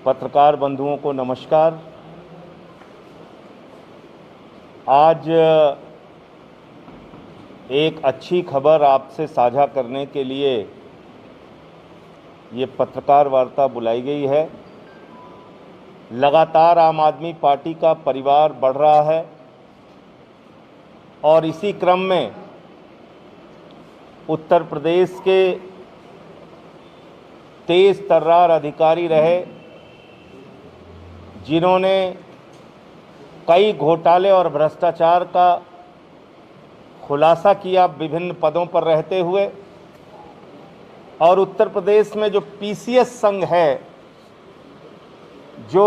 पत्रकार बंधुओं को नमस्कार। आज एक अच्छी खबर आपसे साझा करने के लिए ये पत्रकार वार्ता बुलाई गई है। लगातार आम आदमी पार्टी का परिवार बढ़ रहा है और इसी क्रम में उत्तर प्रदेश के तेज तर्रार अधिकारी रहे जिन्होंने कई घोटाले और भ्रष्टाचार का खुलासा किया विभिन्न पदों पर रहते हुए, और उत्तर प्रदेश में जो पीसीएस संघ है, जो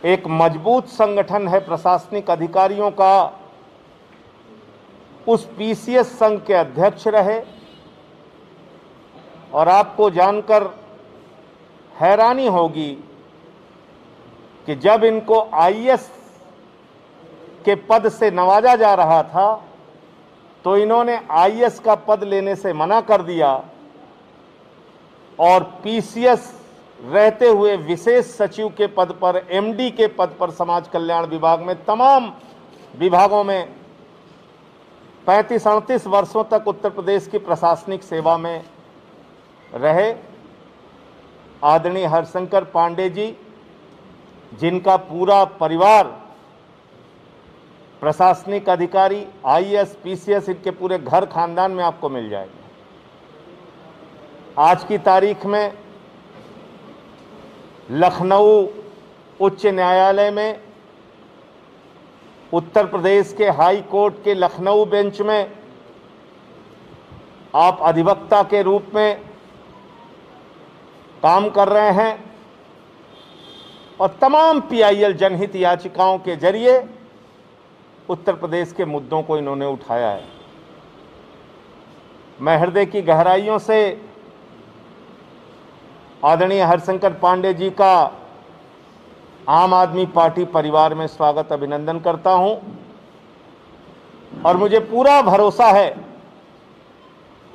एक मजबूत संगठन है प्रशासनिक अधिकारियों का, उस पीसीएस संघ के अध्यक्ष रहे। और आपको जानकर हैरानी होगी कि जब इनको आईएएस के पद से नवाजा जा रहा था तो इन्होंने आईएएस का पद लेने से मना कर दिया और पीसीएस रहते हुए विशेष सचिव के पद पर, एमडी के पद पर समाज कल्याण विभाग में तमाम विभागों में 35-38 वर्षों तक उत्तर प्रदेश की प्रशासनिक सेवा में रहे। आदरणीय हरशंकर पांडे जी, जिनका पूरा परिवार प्रशासनिक अधिकारी, आईएएस, पीसीएस, इनके पूरे घर खानदान में आपको मिल जाएगा। आज की तारीख में लखनऊ उच्च न्यायालय में, उत्तर प्रदेश के हाई कोर्ट के लखनऊ बेंच में आप अधिवक्ता के रूप में काम कर रहे हैं और तमाम पीआईएल जनहित याचिकाओं के जरिए उत्तर प्रदेश के मुद्दों को इन्होंने उठाया है। मैं हृदय की गहराइयों से आदरणीय हरशंकर पांडे जी का आम आदमी पार्टी परिवार में स्वागत, अभिनंदन करता हूं और मुझे पूरा भरोसा है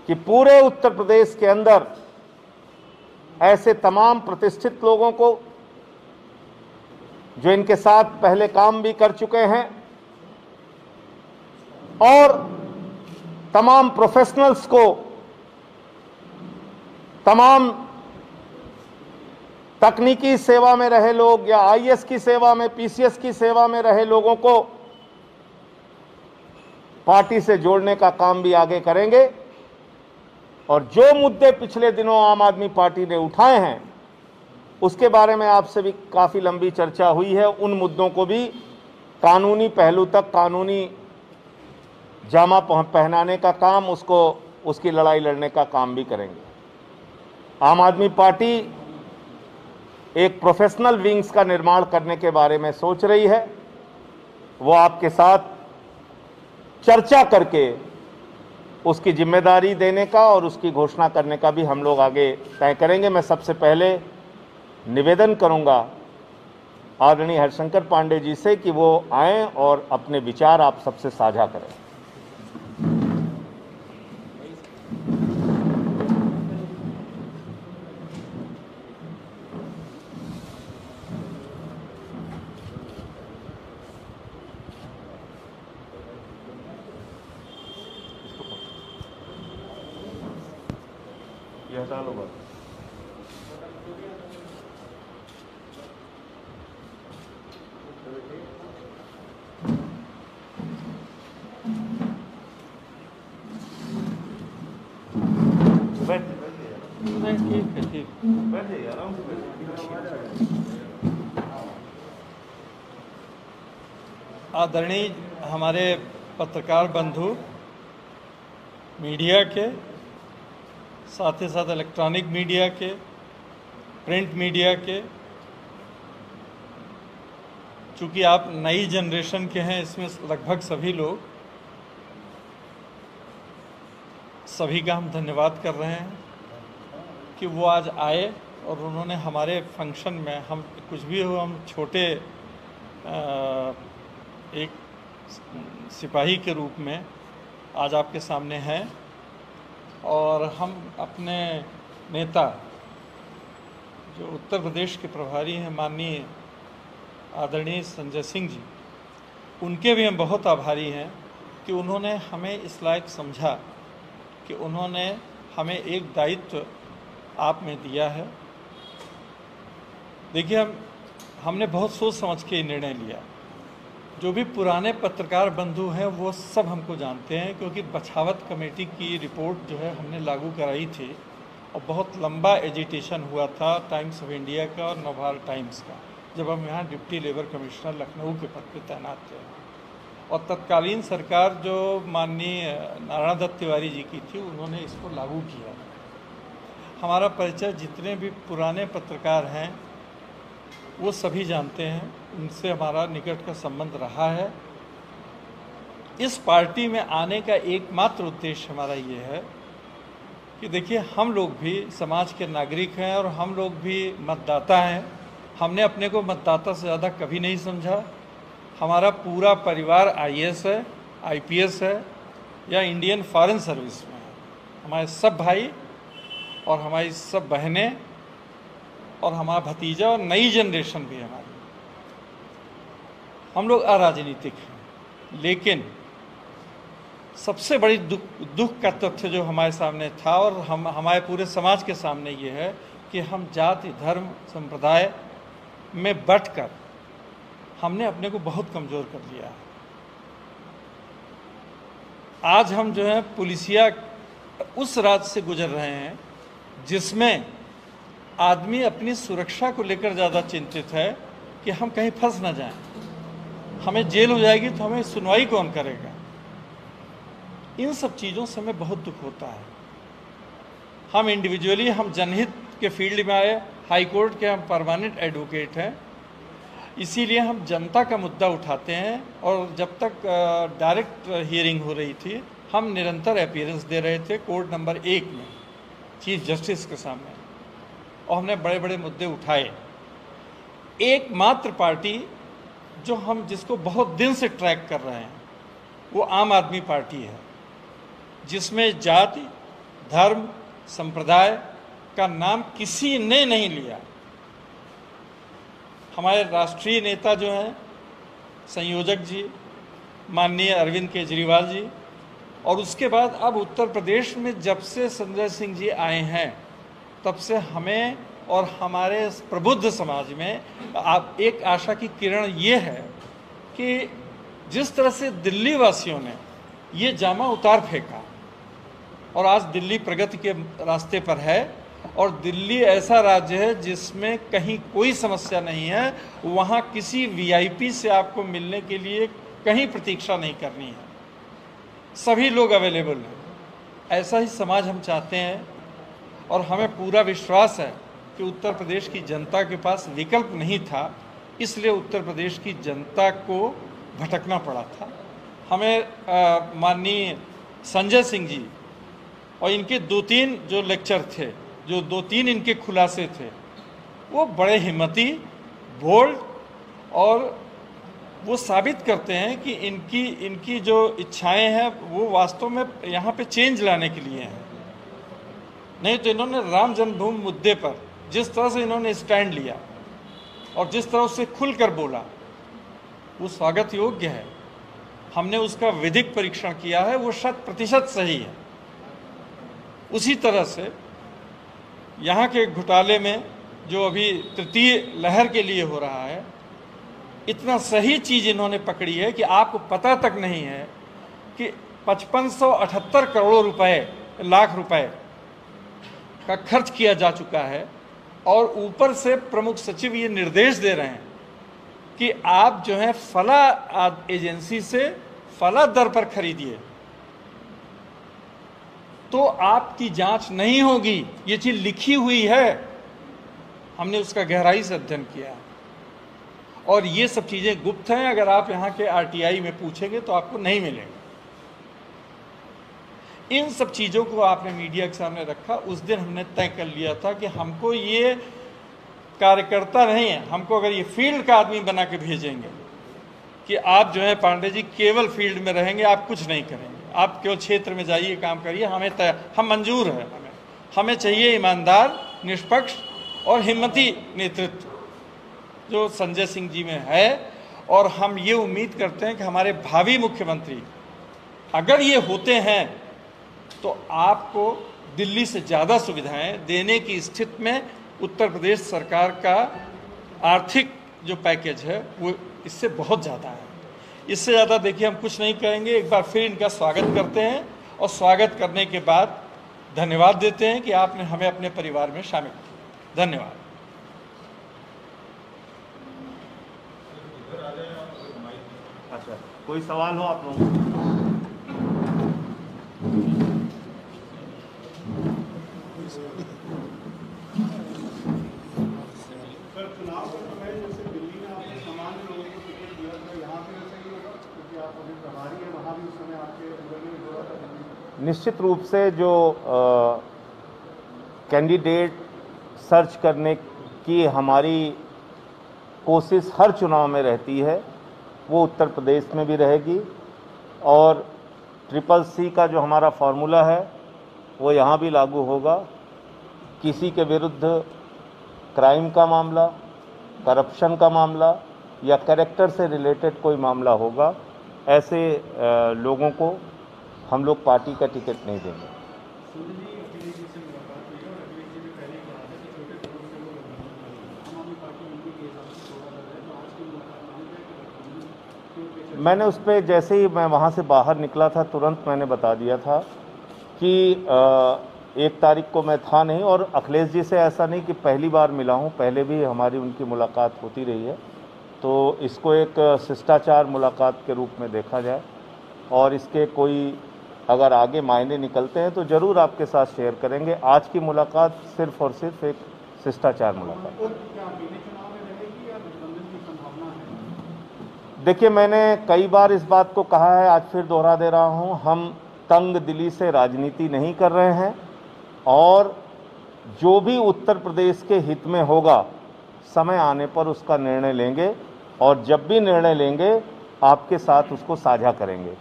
कि पूरे उत्तर प्रदेश के अंदर ऐसे तमाम प्रतिष्ठित लोगों को जो इनके साथ पहले काम भी कर चुके हैं और तमाम प्रोफेशनल्स को, तमाम तकनीकी सेवा में रहे लोग या आईएएस की सेवा में, पीसीएस की सेवा में रहे लोगों को पार्टी से जोड़ने का काम भी आगे करेंगे। और जो मुद्दे पिछले दिनों आम आदमी पार्टी ने उठाए हैं उसके बारे में आपसे भी काफ़ी लंबी चर्चा हुई है। उन मुद्दों को भी कानूनी पहलू तक, कानूनी जामा पहनाने का काम, उसकी लड़ाई लड़ने का काम भी करेंगे। आम आदमी पार्टी एक प्रोफेशनल विंग्स का निर्माण करने के बारे में सोच रही है। वो आपके साथ चर्चा करके उसकी जिम्मेदारी देने का और उसकी घोषणा करने का भी हम लोग आगे तय करेंगे। मैं सबसे पहले निवेदन करूंगा आदरणीय हरशंकर पांडे जी से कि वो आएं और अपने विचार आप सबसे साझा करें। ये हटा लो बस। बैठिए आराम से आदरणीय हमारे पत्रकार बंधु, मीडिया के साथ ही साथ इलेक्ट्रॉनिक मीडिया के, प्रिंट मीडिया के, चूँकि आप नई जनरेशन के हैं, इसमें लगभग सभी लोग, सभी का हम धन्यवाद कर रहे हैं कि वो आज आए और उन्होंने हमारे फंक्शन में, हम कुछ भी हो, हम छोटे एक सिपाही के रूप में आज आपके सामने हैं और हम अपने नेता जो उत्तर प्रदेश के प्रभारी हैं माननीय आदरणीय संजय सिंह जी, उनके भी हम बहुत आभारी हैं कि उन्होंने हमें इस लायक समझा कि उन्होंने हमें एक दायित्व आप में दिया है। देखिए, हमने बहुत सोच समझ के निर्णय लिया। जो भी पुराने पत्रकार बंधु हैं वो सब हमको जानते हैं, क्योंकि बछावत कमेटी की रिपोर्ट जो है हमने लागू कराई थी और बहुत लंबा एजिटेशन हुआ था टाइम्स ऑफ इंडिया का और नवभारत टाइम्स का, जब हम यहाँ डिप्टी लेबर कमिश्नर लखनऊ के पद पर तैनात थे। और तत्कालीन सरकार जो माननीय नारायण दत्त तिवारी जी की थी, उन्होंने इसको लागू किया। हमारा परिचय जितने भी पुराने पत्रकार हैं वो सभी जानते हैं, उनसे हमारा निकट का संबंध रहा है। इस पार्टी में आने का एकमात्र उद्देश्य हमारा ये है कि देखिए, हम लोग भी समाज के नागरिक हैं और हम लोग भी मतदाता हैं। हमने अपने को मतदाता से ज़्यादा कभी नहीं समझा। हमारा पूरा परिवार आईएएस है, आईपीएस है या इंडियन फॉरेन सर्विस में है। हमारे सब भाई और हमारी सब बहनें और हमारा भतीजा और नई जनरेशन भी हमारी, हम लोग अराजनीतिक हैं। लेकिन सबसे बड़ी दुख का तथ्य जो हमारे सामने था और हमारे पूरे समाज के सामने ये है कि हम जाति, धर्म, संप्रदाय में बंटकर हमने अपने को बहुत कमज़ोर कर लिया है। आज हम जो है पुलिसिया उस राज से गुजर रहे हैं जिसमें आदमी अपनी सुरक्षा को लेकर ज़्यादा चिंतित है कि हम कहीं फंस ना जाएं। हमें जेल हो जाएगी तो हमें सुनवाई कौन करेगा। इन सब चीज़ों से हमें बहुत दुख होता है। हम इंडिविजुअली, हम जनहित के फील्ड में आए, हाई कोर्ट के हम परमानेंट एडवोकेट हैं, इसीलिए हम जनता का मुद्दा उठाते हैं। और जब तक डायरेक्ट हियरिंग हो रही थी, हम निरंतर अपीयरेंस दे रहे थे कोर्ट नंबर 1 में चीफ जस्टिस के सामने, और हमने बड़े बड़े मुद्दे उठाए। एकमात्र पार्टी जो हम जिसको बहुत दिन से ट्रैक कर रहे हैं वो आम आदमी पार्टी है, जिसमें जाति, धर्म, संप्रदाय का नाम किसी ने नहीं लिया। हमारे राष्ट्रीय नेता जो हैं संयोजक जी माननीय अरविंद केजरीवाल जी, और उसके बाद अब उत्तर प्रदेश में जब से संजय सिंह जी आए हैं तब से हमें और हमारे प्रबुद्ध समाज में एक आशा की किरण ये है कि जिस तरह से दिल्ली वासियों ने ये जामा उतार फेंका और आज दिल्ली प्रगति के रास्ते पर है, और दिल्ली ऐसा राज्य है जिसमें कहीं कोई समस्या नहीं है, वहाँ किसी वीआईपी से आपको मिलने के लिए कहीं प्रतीक्षा नहीं करनी है, सभी लोग अवेलेबल हैं। ऐसा ही समाज हम चाहते हैं और हमें पूरा विश्वास है कि उत्तर प्रदेश की जनता के पास विकल्प नहीं था, इसलिए उत्तर प्रदेश की जनता को भटकना पड़ा था। हमें माननीय संजय सिंह जी और इनके 2-3 जो लेक्चर थे, जो 2-3 इनके खुलासे थे, वो बड़े हिम्मती, बोल्ड, और वो साबित करते हैं कि इनकी जो इच्छाएं हैं वो वास्तव में यहाँ पे चेंज लाने के लिए हैं। नहीं तो इन्होंने राम जन्मभूमि मुद्दे पर जिस तरह से इन्होंने स्टैंड लिया और जिस तरह से खुलकर बोला, वो स्वागत योग्य है। हमने उसका विधिक परीक्षण किया है, वो 100% सही है। उसी तरह से यहाँ के घोटाले में जो अभी तृतीय लहर के लिए हो रहा है, इतना सही चीज़ इन्होंने पकड़ी है कि आपको पता तक नहीं है कि 5578 करोड़ लाख रुपए का खर्च किया जा चुका है, और ऊपर से प्रमुख सचिव ये निर्देश दे रहे हैं कि आप जो है फला एजेंसी से फला दर पर खरीदिए, तो आपकी जांच नहीं होगी। ये चीज़ लिखी हुई है, हमने उसका गहराई से अध्ययन किया है, और ये सब चीज़ें गुप्त हैं। अगर आप यहाँ के आरटीआई में पूछेंगे तो आपको नहीं मिलेगा। इन सब चीज़ों को आपने मीडिया के सामने रखा। उस दिन हमने तय कर लिया था कि हमको ये कार्यकर्ता नहीं है, हमको अगर ये फील्ड का आदमी बना के भेजेंगे कि आप जो है पांडे जी केवल फील्ड में रहेंगे, आप कुछ नहीं करेंगे, आप केवल क्षेत्र में जाइए, काम करिए, हम मंजूर है। हमें चाहिए ईमानदार, निष्पक्ष और हिम्मती नेतृत्व जो संजय सिंह जी में है। और हम ये उम्मीद करते हैं कि हमारे भावी मुख्यमंत्री अगर ये होते हैं तो आपको दिल्ली से ज़्यादा सुविधाएं देने की स्थिति में उत्तर प्रदेश सरकार का आर्थिक जो पैकेज है वो इससे बहुत ज़्यादा है। इससे ज़्यादा देखिए हम कुछ नहीं कहेंगे। एक बार फिर इनका स्वागत करते हैं और स्वागत करने के बाद धन्यवाद देते हैं कि आपने हमें अपने परिवार में शामिल किया। धन्यवाद। अच्छा, कोई सवाल हो आप लोगों को? निश्चित रूप से जो कैंडिडेट सर्च करने की हमारी कोशिश हर चुनाव में रहती है वो उत्तर प्रदेश में भी रहेगी। और CCC का जो हमारा फॉर्मूला है वो यहाँ भी लागू होगा। किसी के विरुद्ध क्राइम का मामला, करप्शन का मामला या कैरेक्टर से रिलेटेड कोई मामला होगा, ऐसे लोगों को हम लोग पार्टी का टिकट नहीं देंगे। मैंने उस पर जैसे ही मैं वहाँ से बाहर निकला था तुरंत मैंने बता दिया था कि 1 तारीख को मैं था नहीं। और अखिलेश जी से ऐसा नहीं कि पहली बार मिला हूँ, पहले भी हमारी उनकी मुलाकात होती रही है। तो इसको एक शिष्टाचार मुलाकात के रूप में देखा जाए और इसके कोई अगर आगे मायने निकलते हैं तो ज़रूर आपके साथ शेयर करेंगे। आज की मुलाकात सिर्फ और सिर्फ एक शिष्टाचार मुलाकात। देखिए, मैंने कई बार इस बात को कहा है, आज फिर दोहरा दे रहा हूँ, हम तंग दिली से राजनीति नहीं कर रहे हैं और जो भी उत्तर प्रदेश के हित में होगा समय आने पर उसका निर्णय लेंगे और जब भी निर्णय लेंगे आपके साथ उसको साझा करेंगे।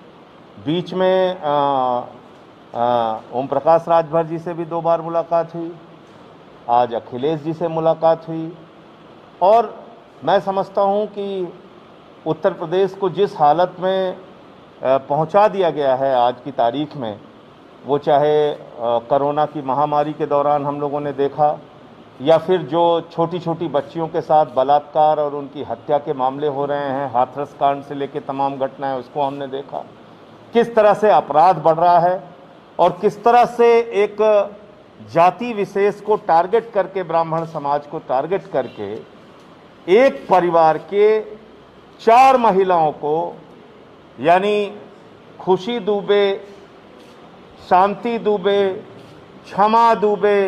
बीच में ओम प्रकाश राजभर जी से भी 2 बार मुलाकात हुई, आज अखिलेश जी से मुलाकात हुई और मैं समझता हूँ कि उत्तर प्रदेश को जिस हालत में पहुंचा दिया गया है आज की तारीख में, वो चाहे कोरोना की महामारी के दौरान हम लोगों ने देखा या फिर जो छोटी छोटी बच्चियों के साथ बलात्कार और उनकी हत्या के मामले हो रहे हैं, हाथरस कांड से लेकर तमाम घटनाएं उसको हमने देखा, किस तरह से अपराध बढ़ रहा है और किस तरह से एक जाति विशेष को टारगेट करके, ब्राह्मण समाज को टारगेट करके एक परिवार के 4 महिलाओं को यानी खुशी दुबे, शांति दुबे, क्षमा दुबे,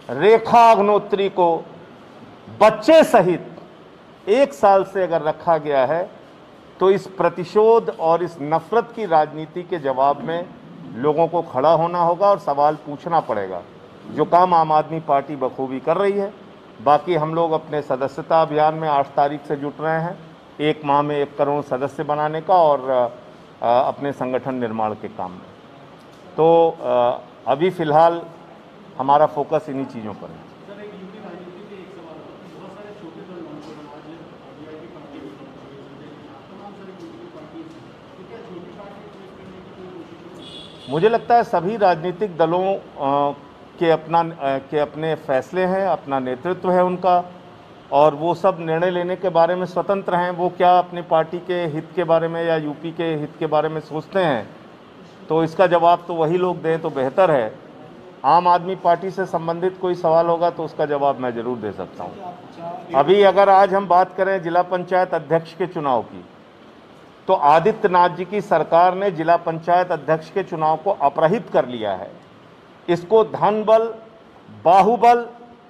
रेखा अग्नोत्री को बच्चे सहित 1 साल से अगर रखा गया है तो इस प्रतिशोध और इस नफरत की राजनीति के जवाब में लोगों को खड़ा होना होगा और सवाल पूछना पड़ेगा, जो काम आम आदमी पार्टी बखूबी कर रही है। बाकी हम लोग अपने सदस्यता अभियान में 8 तारीख से जुट रहे हैं, 1 माह में 1 करोड़ सदस्य बनाने का और अपने संगठन निर्माण के काम में। तो अभी फ़िलहाल हमारा फोकस इन्हीं चीज़ों पर है। मुझे लगता है सभी राजनीतिक दलों के अपने फैसले हैं, अपना नेतृत्व है उनका और वो सब निर्णय लेने के बारे में स्वतंत्र हैं। वो क्या अपनी पार्टी के हित के बारे में या यूपी के हित के बारे में सोचते हैं तो इसका जवाब तो वही लोग दें तो बेहतर है। आम आदमी पार्टी से संबंधित कोई सवाल होगा तो उसका जवाब मैं ज़रूर दे सकता हूँ। अभी अगर आज हम बात करें जिला पंचायत अध्यक्ष के चुनाव की, तो आदित्यनाथ जी की सरकार ने जिला पंचायत अध्यक्ष के चुनाव को अपराहित कर लिया है। इसको धन बल, बाहुबल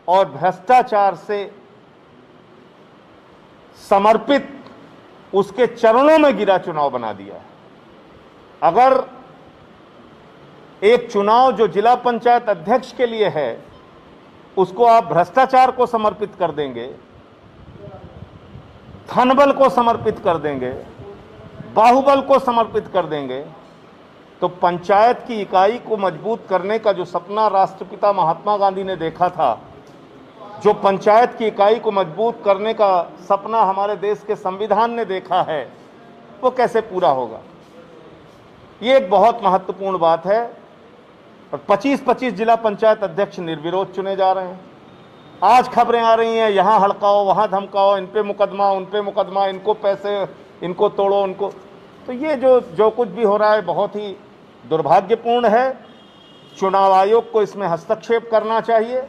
और भ्रष्टाचार से समर्पित उसके चरणों में गिरा चुनाव बना दिया है। अगर एक चुनाव जो जिला पंचायत अध्यक्ष के लिए है उसको आप भ्रष्टाचार को समर्पित कर देंगे, धनबल को समर्पित कर देंगे, बाहुबल को समर्पित कर देंगे, तो पंचायत की इकाई को मजबूत करने का जो सपना राष्ट्रपिता महात्मा गांधी ने देखा था जो पंचायत की इकाई को मजबूत करने का सपना हमारे देश के संविधान ने देखा है, वो कैसे पूरा होगा। ये एक बहुत महत्वपूर्ण बात है। और 25-25 जिला पंचायत अध्यक्ष निर्विरोध चुने जा रहे हैं। आज खबरें आ रही हैं, यहाँ हड़काओ, वहाँ धमकाओ, इन पे मुकदमा, उन पे मुकदमा, इनको पैसे, इनको तोड़ो, उनको। तो ये जो कुछ भी हो रहा है बहुत ही दुर्भाग्यपूर्ण है। चुनाव आयोग को इसमें हस्तक्षेप करना चाहिए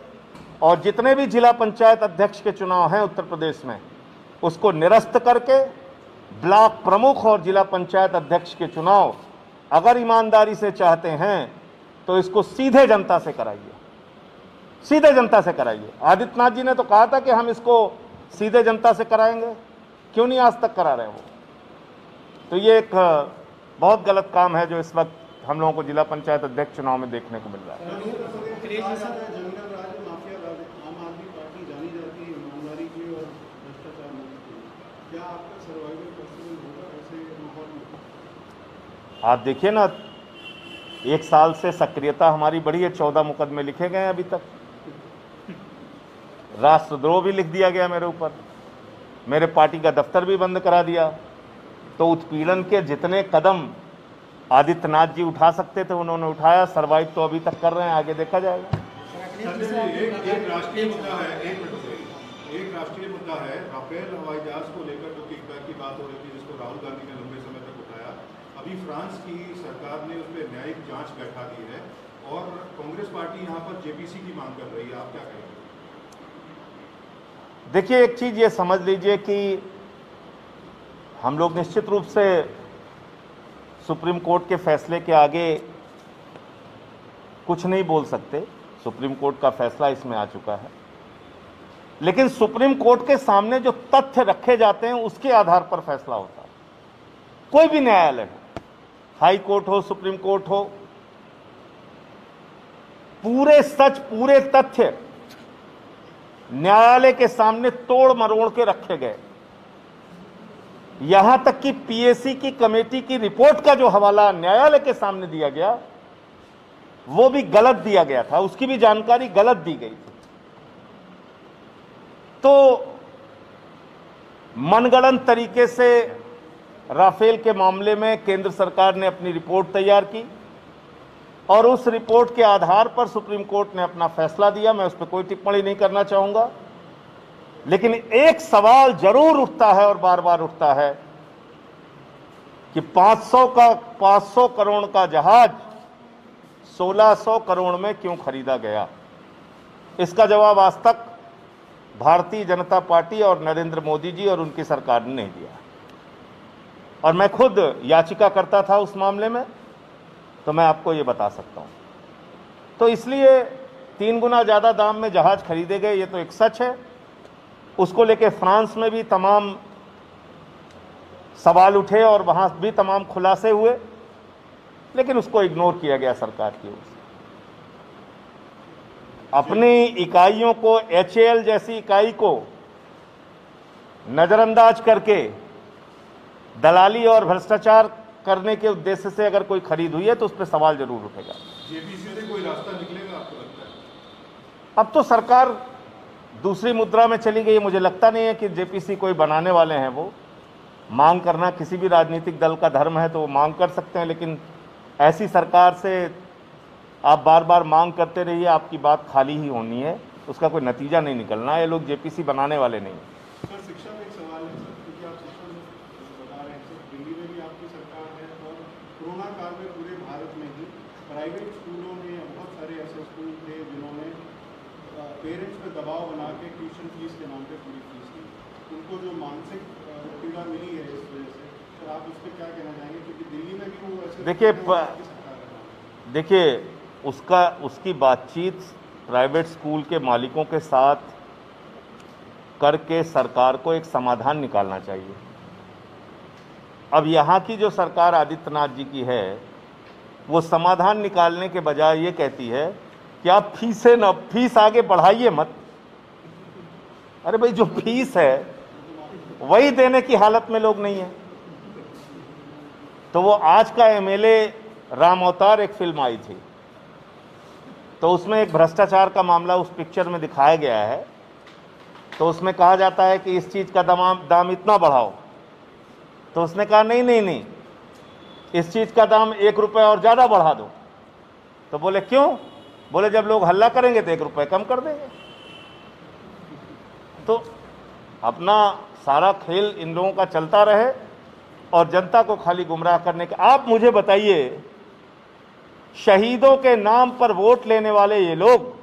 और जितने भी जिला पंचायत अध्यक्ष के चुनाव हैं उत्तर प्रदेश में, उसको निरस्त करके ब्लॉक प्रमुख और जिला पंचायत अध्यक्ष के चुनाव अगर ईमानदारी से चाहते हैं तो इसको सीधे जनता से कराइए, सीधे जनता से कराइए। आदित्यनाथ जी ने तो कहा था कि हम इसको सीधे जनता से कराएंगे, क्यों नहीं आज तक करा रहे वो। तो ये एक बहुत गलत काम है जो इस वक्त हम लोगों को जिला पंचायत अध्यक्ष चुनाव में देखने को मिल रहा है। आप देखिए ना, 1 साल से सक्रियता हमारी बढ़ी है, 14 मुकदमे लिखे गए हैं अभी तक। राष्ट्रद्रोह भी लिख दिया गया मेरे ऊपर, मेरे पार्टी का दफ्तर भी बंद करा दिया। तो उत्पीड़न के जितने कदम आदित्यनाथ जी उठा सकते थे उन्होंने उठाया। सर्वाइव तो अभी तक कर रहे हैं, आगे देखा जाएगा। एक राष्ट्रीय मुद्दा है, एक राष्ट्रीय मुद्दा है राफेल हवाई जहाज को लेकर जो किकबैक की बात हो रही थी, जिसको राहुल गांधी ने लंबे समय तक उठाया। अभी फ्रांस की सरकार ने उस पर न्यायिक जांच बैठा दी है और कांग्रेस पार्टी यहाँ पर जेपीसी की मांग कर रही है, आप क्या कहेंगे? देखिए, एक चीज ये समझ लीजिए कि हम लोग निश्चित रूप से सुप्रीम कोर्ट के फैसले के आगे कुछ नहीं बोल सकते। सुप्रीम कोर्ट का फैसला इसमें आ चुका है, लेकिन सुप्रीम कोर्ट के सामने जो तथ्य रखे जाते हैं उसके आधार पर फैसला होता है। कोई भी न्यायालय हो, हाई कोर्ट हो, सुप्रीम कोर्ट हो, पूरे सच, पूरे तथ्य न्यायालय के सामने तोड़ मरोड़ के रखे गए। यहां तक कि पीएसी की कमेटी की रिपोर्ट का जो हवाला न्यायालय के सामने दिया गया वो भी गलत दिया गया था, उसकी भी जानकारी गलत दी गई थी। तो मनगढ़ंत तरीके से राफेल के मामले में केंद्र सरकार ने अपनी रिपोर्ट तैयार की और उस रिपोर्ट के आधार पर सुप्रीम कोर्ट ने अपना फैसला दिया। मैं उस पर कोई टिप्पणी नहीं करना चाहूंगा, लेकिन एक सवाल जरूर उठता है और बार बार उठता है कि 500 करोड़ का जहाज 1600 करोड़ में क्यों खरीदा गया। इसका जवाब आज तक भारतीय जनता पार्टी और नरेंद्र मोदी जी और उनकी सरकार ने नहीं दिया। और मैं खुद याचिका करता था उस मामले में, तो मैं आपको ये बता सकता हूं। तो इसलिए 3 गुना ज्यादा दाम में जहाज खरीदे गए, ये तो एक सच है। उसको लेके फ्रांस में भी तमाम सवाल उठे और वहां भी तमाम खुलासे हुए, लेकिन उसको इग्नोर किया गया सरकार की ओर से। अपनी इकाइयों को, एचएएल जैसी इकाई को नजरअंदाज करके दलाली और भ्रष्टाचार करने के उद्देश्य से अगर कोई खरीद हुई है तो उस पर सवाल जरूर उठेगा। जेपीसी से कोई रास्ता निकलेगा आपको लगता है? अब तो सरकार दूसरी मुद्रा में चली गई। मुझे लगता नहीं है कि जेपीसी कोई बनाने वाले हैं। वो मांग करना किसी भी राजनीतिक दल का धर्म है, तो वो मांग कर सकते हैं, लेकिन ऐसी सरकार से आप बार बार मांग करते रहिए, आपकी बात खाली ही होनी है, उसका कोई नतीजा नहीं निकलना है। ये लोग जेपीसी बनाने वाले नहीं। सर, शिक्षा में एक सवाल है सर, क्योंकि आप शिक्षा में बता रहे हैं सर, दिल्ली में भी आपकी सरकार है और कोरोना काल में पूरे भारत में ही प्राइवेट स्कूलों में बहुत सारे ऐसे स्कूल थे जिन्होंने पेरेंट्स पे दबाव बना के ट्यूशन फीस के नाम पे पूरी फीस दी। उनको जो मानसिक पीड़ा मिली है इस वजह से, सर आप उस पर क्या कहना चाहेंगे? क्योंकि दिल्ली में भी वो ऐसे देखिए उसकी बातचीत प्राइवेट स्कूल के मालिकों के साथ करके सरकार को एक समाधान निकालना चाहिए। अब यहाँ की जो सरकार आदित्यनाथ जी की है, वो समाधान निकालने के बजाय ये कहती है कि आप फीस आगे बढ़ाइए मत। अरे भाई, जो फीस है वही देने की हालत में लोग नहीं है। तो वो आज का एमएलए राम अवतार, एक फिल्म आई थी, तो उसमें एक भ्रष्टाचार का मामला उस पिक्चर में दिखाया गया है तो उसमें कहा जाता है कि इस चीज़ का दाम इतना बढ़ाओ। तो उसने कहा नहीं नहीं नहीं, इस चीज़ का दाम 1 रुपये और ज़्यादा बढ़ा दो। तो बोले क्यों? बोले जब लोग हल्ला करेंगे तो 1 रुपये कम कर देंगे। तो अपना सारा खेल इन लोगों का चलता रहे और जनता को खाली गुमराह करने का। आप मुझे बताइए, शहीदों के नाम पर वोट लेने वाले ये लोग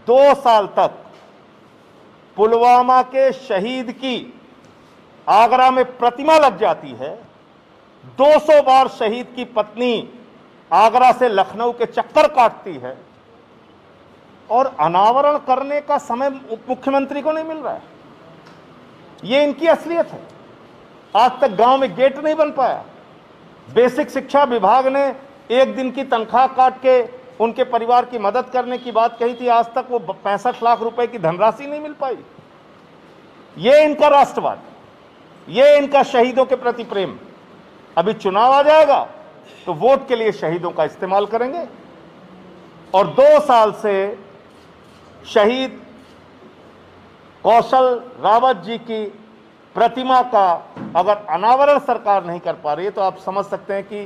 2 साल तक पुलवामा के शहीद की आगरा में प्रतिमा लग जाती है, 200 बार शहीद की पत्नी आगरा से लखनऊ के चक्कर काटती है, और अनावरण करने का समय उप मुख्यमंत्री को नहीं मिल रहा है। ये इनकी असलियत है। आज तक गांव में गेट नहीं बन पाया। बेसिक शिक्षा विभाग ने 1 दिन की तनख्वाह काट के उनके परिवार की मदद करने की बात कही थी, आज तक वो 65 लाख रुपए की धनराशि नहीं मिल पाई। ये इनका राष्ट्रवाद, ये इनका शहीदों के प्रति प्रेम। अभी चुनाव आ जाएगा तो वोट के लिए शहीदों का इस्तेमाल करेंगे। और 2 साल से शहीद कौशल रावत जी की प्रतिमा का अगर अनावरण सरकार नहीं कर पा रही है तो आप समझ सकते हैं कि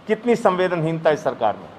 कितनी संवेदनहीनता इस सरकार में है।